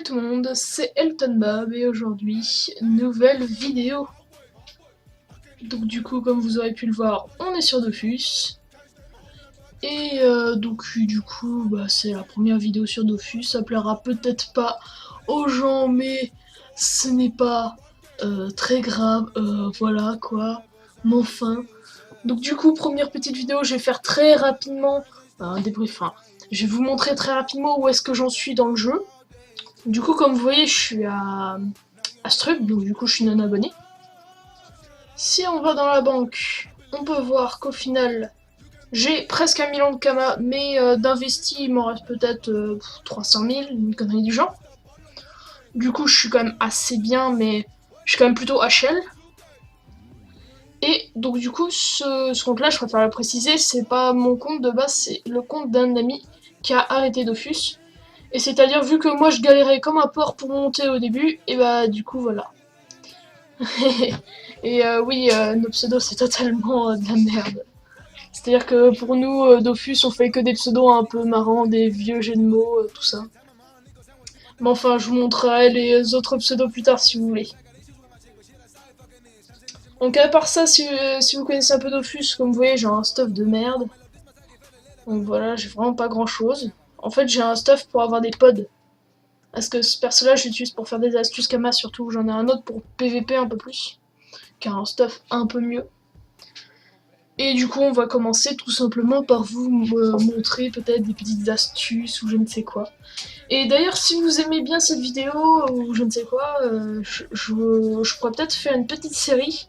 tout le monde, c'est Elton Bob et aujourd'hui, nouvelle vidéo. Donc du coup, comme vous aurez pu le voir, on est sur Dofus. Et c'est la première vidéo sur Dofus. Ça plaira peut-être pas aux gens, mais ce n'est pas très grave. Voilà quoi. Mais enfin. Donc du coup, première petite vidéo, je vais faire très rapidement un débrief. Enfin, je vais vous montrer très rapidement où est-ce que j'en suis dans le jeu. Du coup, comme vous voyez, je suis à Struc, donc du coup, je suis non abonné. Si on va dans la banque, on peut voir qu'au final, j'ai presque 1 million de Kama, mais d'investi, il m'en reste peut-être 300 000, une connerie du genre. Du coup, je suis quand même assez bien, mais je suis quand même plutôt HL. Et donc du coup, ce compte-là, je préfère le préciser, c'est pas mon compte de base, c'est le compte d'un ami qui a arrêté Dofus. Et c'est-à-dire, vu que moi je galérais comme un porc pour monter au début, et bah du coup voilà. Et oui, nos pseudos c'est totalement de la merde. C'est-à-dire que pour nous, Dofus, on fait que des pseudos un peu marrants, des vieux jeux de mots, tout ça. Mais enfin, je vous montrerai les autres pseudos plus tard si vous voulez. Donc à part ça, si vous connaissez un peu Dofus, comme vous voyez, j'ai un stuff de merde. Donc voilà, j'ai vraiment pas grand-chose. En fait, j'ai un stuff pour avoir des pods. Parce que ce perso-là, je l'utilise pour faire des astuces Kama, surtout. J'en ai un autre pour PVP un peu plus, qui a un stuff un peu mieux. Et du coup, on va commencer tout simplement par vous montrer peut-être des petites astuces ou je ne sais quoi. Et d'ailleurs, si vous aimez bien cette vidéo ou je ne sais quoi, je pourrais peut-être faire une petite série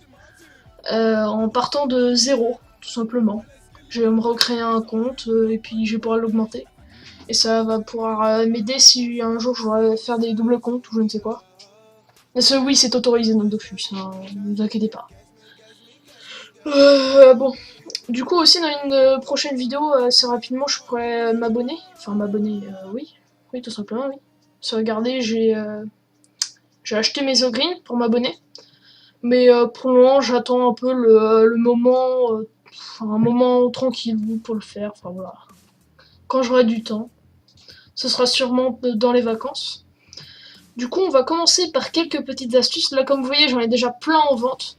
en partant de zéro, tout simplement. Je vais me recréer un compte et puis je vais pouvoir l'augmenter. Et ça va pouvoir m'aider si un jour je voudrais faire des doubles comptes ou je ne sais quoi. Oui, c'est autorisé dans Dofus, hein, ne vous inquiétez pas. Bon. Du coup, aussi, dans une prochaine vidéo, assez rapidement, je pourrais m'abonner. Enfin, m'abonner, oui. Oui, tout simplement, oui. Si regardez, j'ai acheté mes Ogreen pour m'abonner. Mais pour le moment, j'attends un peu le moment, un moment tranquille pour le faire. Enfin, voilà. Quand j'aurai du temps. Ce sera sûrement dans les vacances. Du coup, on va commencer par quelques petites astuces. Là, comme vous voyez, j'en ai déjà plein en vente.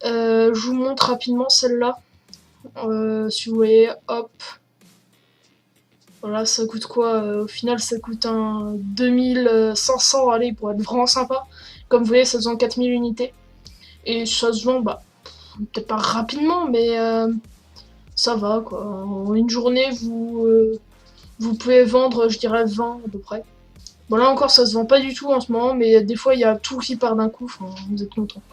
Je vous montre rapidement celle-là. Si vous voyez, hop. Voilà, ça coûte quoi au final, ça coûte un 2500, allez, pour être vraiment sympa. Comme vous voyez, ça se vend 4000 unités. Et ça se vend, bah, peut-être pas rapidement, mais ça va, quoi. En une journée, vous pouvez vendre, je dirais, 20 à peu près. Bon, là encore, ça se vend pas du tout en ce moment, mais des fois, il y a tout qui part d'un coup, enfin, vous êtes contents.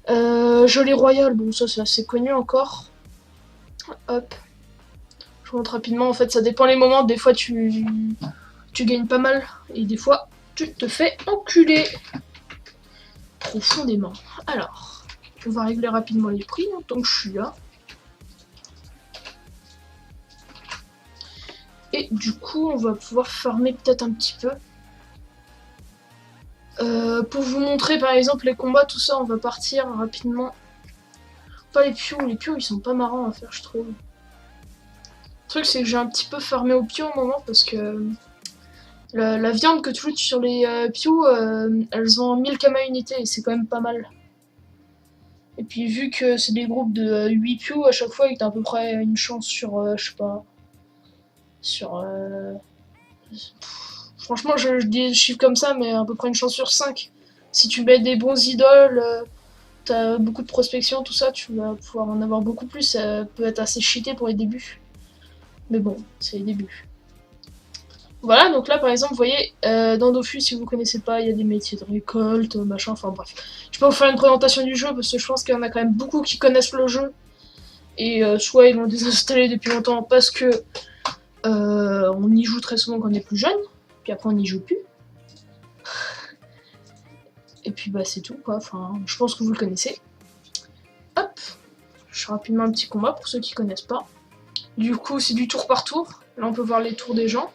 Gelée royale, bon, ça, c'est assez connu encore. Hop. Je vous montre rapidement, en fait, ça dépend les moments. Des fois, tu gagnes pas mal, et des fois, tu te fais enculer. Profondément. Alors, on va régler rapidement les prix, hein, tant que je suis là. Et du coup, on va pouvoir farmer peut-être un petit peu. Pour vous montrer par exemple les combats, tout ça, on va partir rapidement. Pas les pious ils sont pas marrants à faire, je trouve. Le truc, c'est que j'ai un petit peu farmé au piou au moment parce que la viande que tu loot sur les pious, elles ont 1000 kama unités et c'est quand même pas mal. Et puis, vu que c'est des groupes de 8 pious à chaque fois, et que t'as à peu près une chance sur, je sais pas, sur. Franchement, je dis des chiffres comme ça, mais à peu près une chance sur 5. Si tu mets des bons idoles, t'as beaucoup de prospection, tout ça, tu vas pouvoir en avoir beaucoup plus. Ça peut être assez cheaté pour les débuts. Mais bon, c'est les débuts. Voilà, donc là par exemple, vous voyez, dans Dofus, si vous connaissez pas, il y a des métiers de récolte, machin, enfin bref. Je peux vous faire une présentation du jeu parce que je pense qu'il y en a quand même beaucoup qui connaissent le jeu. Et soit ils l'ont désinstallé depuis longtemps parce que on y joue très souvent quand on est plus jeune, puis après on n'y joue plus. Et puis bah c'est tout quoi, enfin je pense que vous le connaissez. Hop, je fais rapidement un petit combat pour ceux qui connaissent pas. Du coup c'est du tour par tour, là on peut voir les tours des gens.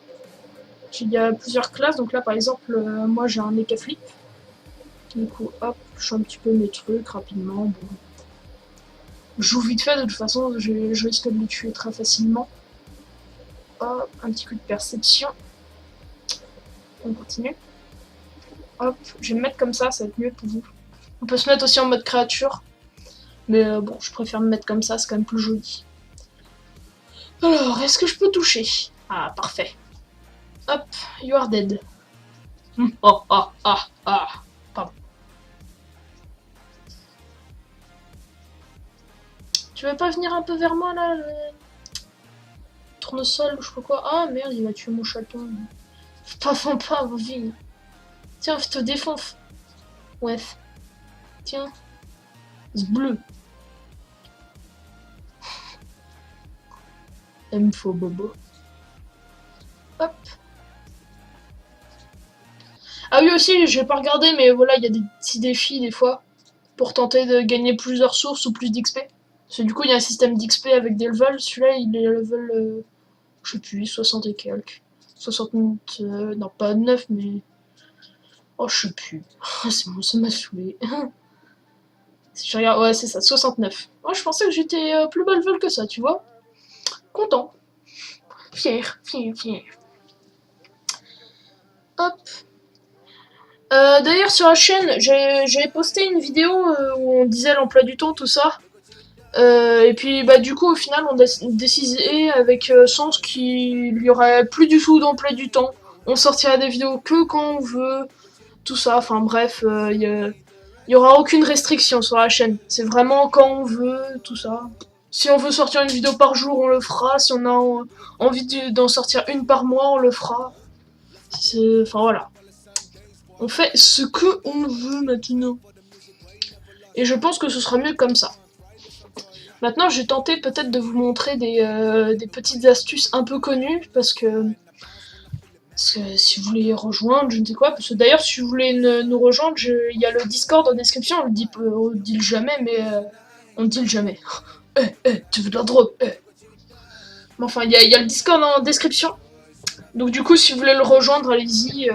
Il y a plusieurs classes, donc là par exemple moi j'ai un mecha flip. Du coup hop, je fais un petit peu mes trucs rapidement. Bon. Je joue vite fait de toute façon, je risque de les tuer très facilement. Hop, un petit coup de perception. On continue. Hop, je vais me mettre comme ça va être mieux pour vous. On peut se mettre aussi en mode créature. Mais bon, je préfère me mettre comme ça, c'est quand même plus joli. Alors, est-ce que je peux toucher? Ah, parfait. Hop, you are dead. Oh, ah, ah, ah. Pardon. Tu veux pas venir un peu vers moi, là, le tournesol ou je sais pas quoi? Ah, merde, il va tuer mon chaton. Pas, vas-y. Tiens, je te défonce. Ouais. Tiens. C'est bleu. Info bobo. Hop. Ah oui aussi, je vais pas regarder, mais voilà, il y a des petits défis des fois pour tenter de gagner plus de ressources ou plus d'XP. Parce que du coup, il y a un système d'XP avec des levels. Celui-là, il est level, je sais plus, 60 et quelques. 60, non pas 9, mais... Oh, je sais plus. C'est bon, ça m'a saoulé. Si je regarde, ouais, c'est ça, 69. Oh, je pensais que j'étais plus bas level que ça, tu vois. Content. Fier, fier, fier. Hop. D'ailleurs, sur la chaîne, j'avais posté une vidéo où on disait l'emploi du temps, tout ça. Et puis, bah, du coup, au final, on a décidé avec Sens qu'il y aurait plus du tout d'emploi du temps. On sortira des vidéos que quand on veut, tout ça. Enfin, bref, il y aura aucune restriction sur la chaîne. C'est vraiment quand on veut, tout ça. Si on veut sortir une vidéo par jour, on le fera. Si on a envie d'en sortir une par mois, on le fera. Enfin, voilà. On fait ce que on veut maintenant. Et je pense que ce sera mieux comme ça. Maintenant, je vais tenter peut-être de vous montrer des petites astuces un peu connues, parce que si vous voulez rejoindre, je ne sais quoi, parce que d'ailleurs, si vous voulez nous rejoindre, il y a le Discord en description, on le dit jamais, mais on le dit jamais. Tu veux de la drogue? Mais enfin, il y a le Discord en description. Donc du coup, si vous voulez le rejoindre, allez-y.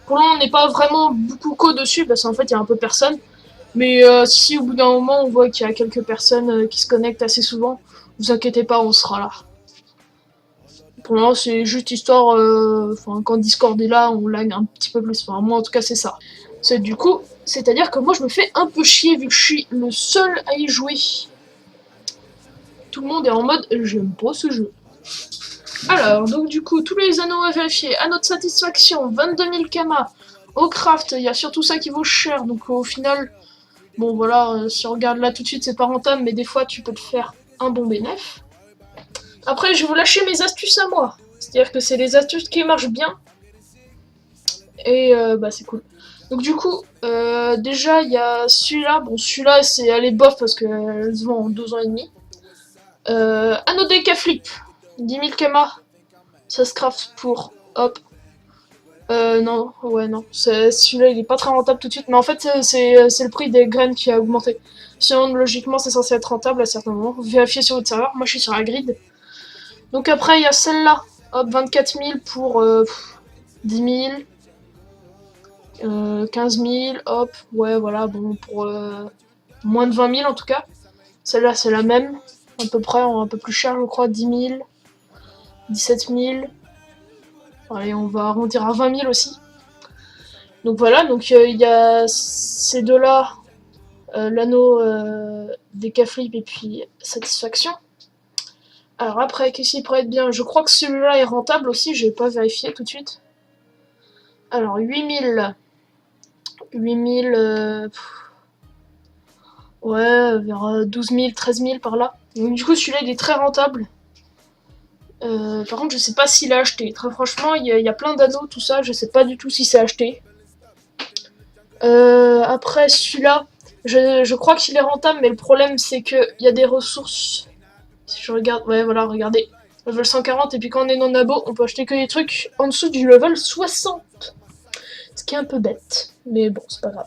Pour l'instant, on n'est pas vraiment beaucoup dessus, parce qu'en fait, il y a un peu personne. Mais si au bout d'un moment, on voit qu'il y a quelques personnes qui se connectent assez souvent, vous inquiétez pas, on sera là. Pour le moment, c'est juste histoire... quand Discord est là, on lag un petit peu plus. Enfin, moi, en tout cas, c'est ça. Du coup, c'est-à-dire que moi, je me fais un peu chier, vu que je suis le seul à y jouer. Tout le monde est en mode, j'aime pas ce jeu. Alors, donc du coup, tous les anneaux à vérifier. À notre satisfaction, 22 000 kamas. Au craft, il y a surtout ça qui vaut cher. Donc au final, bon voilà, si on regarde là tout de suite, c'est pas rentable, mais des fois, tu peux te faire un bon bénéf. Après, je vais vous lâcher mes astuces à moi. C'est-à-dire que c'est les astuces qui marchent bien. Et bah c'est cool. Donc du coup, déjà, il y a celui-là. Bon, celui-là, c'est aller bof parce qu'elle se vend en 2 ans et demi. Anneau DK Flip. 10 000 kamas. Ça se craft pour... Hop. Non, ouais, non. Celui-là, il est pas très rentable tout de suite. Mais en fait, c'est le prix des graines qui a augmenté. Sinon, logiquement, c'est censé être rentable à certains moments. Vérifiez sur votre serveur. Moi, je suis sur la grid. Donc après, il y a celle-là. Hop, 24 000 pour 10 000. 15 000. Hop, ouais, voilà. Bon, pour moins de 20 000 en tout cas. Celle-là, c'est la même. À peu près, un peu plus cher, je crois. 10 000. 17 000. Allez, on va arrondir à 20 000 aussi. Donc voilà, donc il y a ces deux-là, l'anneau des K-Flip et puis Satisfaction. Alors après, qu'est-ce qui pourrait être bien? Je crois que celui-là est rentable aussi, je vais pas vérifier tout de suite. Alors 8 000. 8 000... ouais, vers 12 000, 13 000 par là. Donc du coup, celui-là, il est très rentable. Par contre, je sais pas s'il a acheté. Très franchement, il y a plein d'anneaux, tout ça, je sais pas du tout si c'est acheté. Après, celui-là, je crois qu'il est rentable, mais le problème, c'est qu'il y a des ressources. Si je regarde, ouais, voilà, regardez. Level 140, et puis quand on est non abo, on peut acheter que des trucs en dessous du level 60. Ce qui est un peu bête, mais bon, c'est pas grave.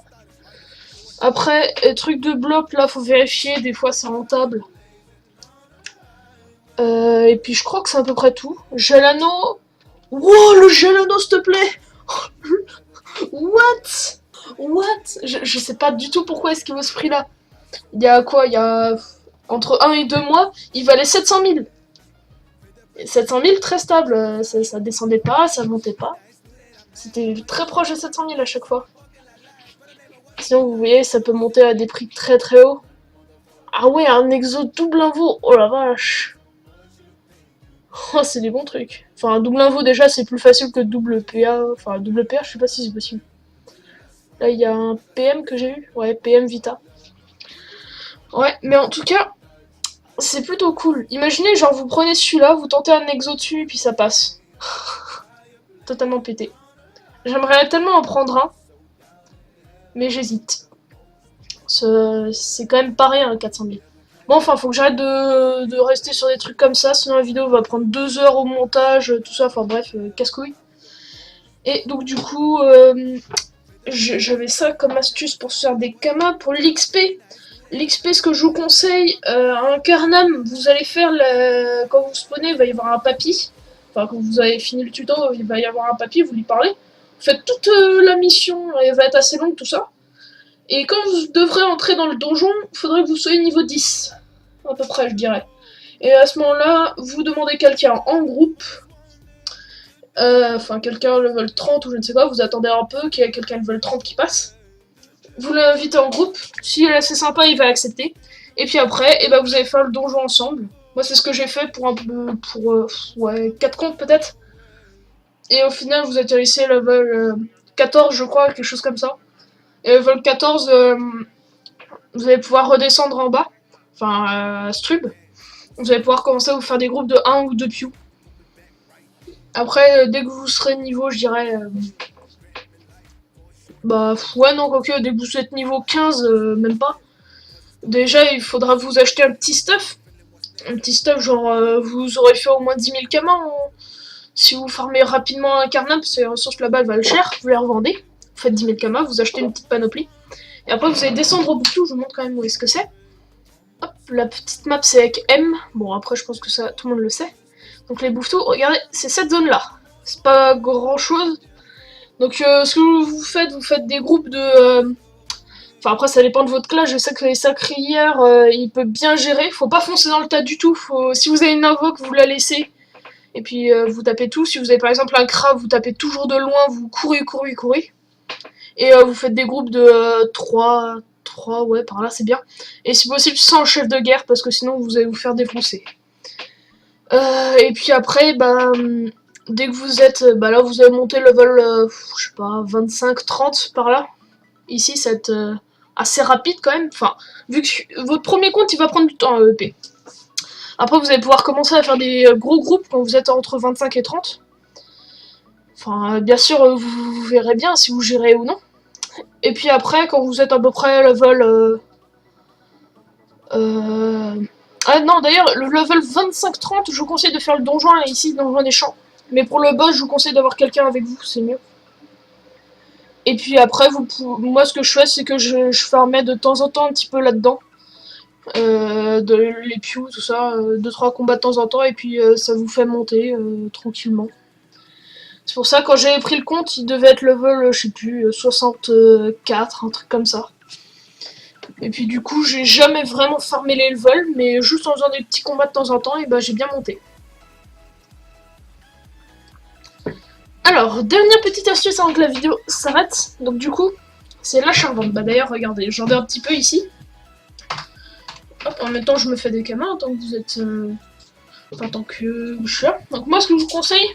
Après, truc de bloc, là, faut vérifier, des fois c'est rentable. Et puis je crois que c'est à peu près tout. Gel anneau. Wow, le gel anneau, s'il te plaît. What? What? Je sais pas du tout pourquoi est-ce qu'il vaut ce prix-là. Il y a quoi? Il y a entre 1 et 2 mois, il valait 700 000. 700 000, très stable. Ça descendait pas, ça montait pas. C'était très proche de 700 000 à chaque fois. Sinon, vous voyez, ça peut monter à des prix très très hauts. Ah ouais, un exo double invo, oh la vache. Oh, c'est des bons trucs. Enfin, un double invo, déjà, c'est plus facile que double PA. Enfin, double PA, je sais pas si c'est possible. Là, il y a un PM que j'ai eu. Ouais, PM Vita. Ouais, mais en tout cas, c'est plutôt cool. Imaginez, genre, vous prenez celui-là, vous tentez un exo dessus, et puis ça passe. Totalement pété. J'aimerais tellement en prendre un, mais j'hésite. C'est quand même pas rien, 400 000. Bon, enfin, faut que j'arrête de rester sur des trucs comme ça, sinon la vidéo va prendre 2 heures au montage, tout ça, enfin bref, casse-couille. Et donc, du coup, j'avais ça comme astuce pour se faire des kamas. Pour l'XP, ce que je vous conseille, un Karnam, vous allez faire, quand vous spawnez, il va y avoir un papy. Enfin, quand vous avez fini le tuto, il va y avoir un papy, vous lui parlez. Vous faites toute la mission, elle va être assez longue, tout ça. Et quand vous devrez entrer dans le donjon, il faudrait que vous soyez niveau 10. À peu près, je dirais. Et à ce moment-là, vous demandez quelqu'un en groupe. Enfin, quelqu'un level 30 ou je ne sais quoi, vous attendez un peu qu'il y ait quelqu'un level 30 qui passe. Vous l'invitez en groupe. Si elle est assez sympa, il va accepter. Et puis après, eh ben, vous allez faire le donjon ensemble. Moi, c'est ce que j'ai fait pour ouais, 4 comptes peut-être. Et au final, vous atterrissez level 14, je crois, quelque chose comme ça. Et level 14, vous allez pouvoir redescendre en bas. Enfin, Strub. Vous allez pouvoir commencer à vous faire des groupes de 1 ou 2 piou. Après, dès que vous serez niveau, je dirais... bah, ouais, non, quoique, dès que vous êtes niveau 15, même pas. Déjà, il faudra vous acheter un petit stuff. Un petit stuff, genre, vous aurez fait au moins 10 000 kamas. Si vous farmez rapidement un Karnam, parce que les ressources là-bas, elles valent cher, vous les revendez. Vous faites 10 000 kamas, vous achetez une petite panoplie. Et après, vous allez descendre au bouclou, je vous montre quand même où est-ce que c'est. Hop, la petite map, c'est avec M. Bon, après, je pense que ça, tout le monde le sait. Donc les bouffetous, regardez, c'est cette zone-là. C'est pas grand-chose. Donc ce que vous faites des groupes de... Enfin après ça dépend de votre classe, je sais que les sacrières, il peut bien gérer. Faut pas foncer dans le tas du tout. Si vous avez une invoque, vous la laissez. Et puis vous tapez tout. Si vous avez par exemple un crabe, vous tapez toujours de loin, vous courez. Et vous faites des groupes de 3, ouais par là c'est bien. Et si possible sans chef de guerre parce que sinon vous allez vous faire défoncer. Et puis après, bah, dès que vous êtes, bah là vous avez monté level, je sais pas, 25-30 par là. Ici, ça va être assez rapide quand même. Enfin, vu que votre premier compte, il va prendre du temps à EP. Après, vous allez pouvoir commencer à faire des gros groupes quand vous êtes entre 25 et 30. Enfin, bien sûr, vous verrez bien si vous gérez ou non. Et puis après, quand vous êtes à peu près level... Ah non, d'ailleurs, le level 25-30, je vous conseille de faire le donjon là, ici, le donjon des champs. Mais pour le boss, je vous conseille d'avoir quelqu'un avec vous, c'est mieux. Et puis après, moi ce que je fais, c'est que je farmais de temps en temps un petit peu là-dedans. Les pious, tout ça, 2-3 combats de temps en temps, et puis ça vous fait monter tranquillement. C'est pour ça, quand j'avais pris le compte, il devait être level, je sais plus, 64, un truc comme ça. Et puis du coup, j'ai jamais vraiment farmé les levels, mais juste en faisant des petits combats de temps en temps, et bah j'ai bien monté. Alors, dernière petite astuce avant que la vidéo s'arrête. Donc du coup, c'est la charvente. Bah d'ailleurs, regardez, j'en ai un petit peu ici. Hop, en même temps, je me fais des kamas en tant que vous êtes... en tant que boucheur. Donc moi, ce que je vous conseille,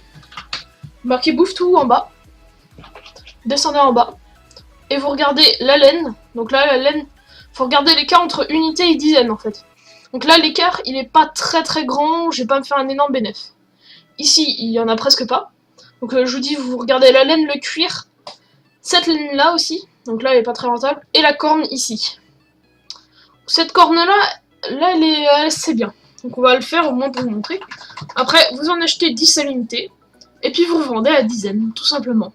marquez bouffe tout en bas. Descendez en bas. Et vous regardez la laine. Donc là, la laine, faut regarder l'écart entre unité et dizaine en fait. Donc là, l'écart, il est pas très grand. Je vais pas me faire un énorme bénéf. Ici, il y en a presque pas. Donc je vous dis, vous regardez la laine, le cuir. Cette laine là aussi. Donc là, elle est pas très rentable. Et la corne ici. Cette corne là, elle est c'est bien. Donc on va le faire au moins pour vous montrer. Après, vous en achetez 10 à l'unité. Et puis vous revendez à la dizaine, tout simplement.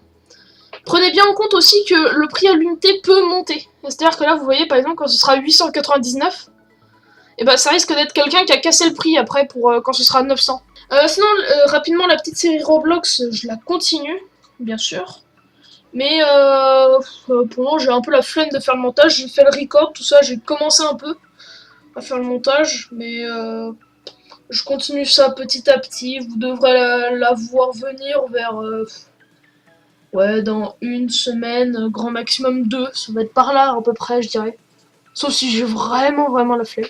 Prenez bien en compte aussi que le prix à l'unité peut monter. C'est-à-dire que là, vous voyez, par exemple, quand ce sera 899, et ben ça risque d'être quelqu'un qui a cassé le prix après pour quand ce sera 900. Sinon, rapidement, la petite série Roblox, je la continue, bien sûr. Mais pour le moment, j'ai un peu la flemme de faire le montage. J'ai fait le record, tout ça, j'ai commencé un peu à faire le montage, mais je continue ça petit à petit. Vous devrez la voir venir vers Ouais, dans une semaine, grand maximum 2, ça va être par là à peu près, je dirais. Sauf si j'ai vraiment la flemme.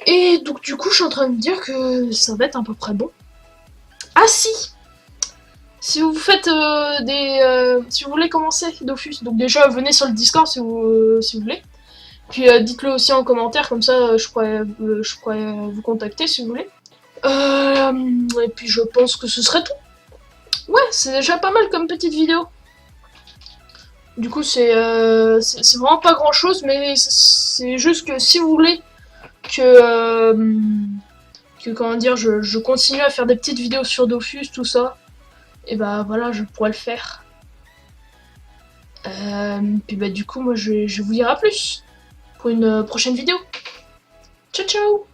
Et donc du coup, je suis en train de me dire que ça va être à peu près bon. Ah si! Si vous faites si vous voulez commencer Dofus, donc déjà venez sur le Discord si vous voulez. Puis dites-le aussi en commentaire, comme ça je pourrais vous contacter si vous voulez. Et puis je pense que ce serait tout. Ouais, c'est déjà pas mal comme petite vidéo. Du coup, c'est vraiment pas grand chose, mais c'est juste que si vous voulez que comment dire, je continue à faire des petites vidéos sur Dofus, tout ça, et bah voilà, je pourrais le faire. Puis bah du coup, moi je vous dirai à plus pour une prochaine vidéo. Ciao ciao!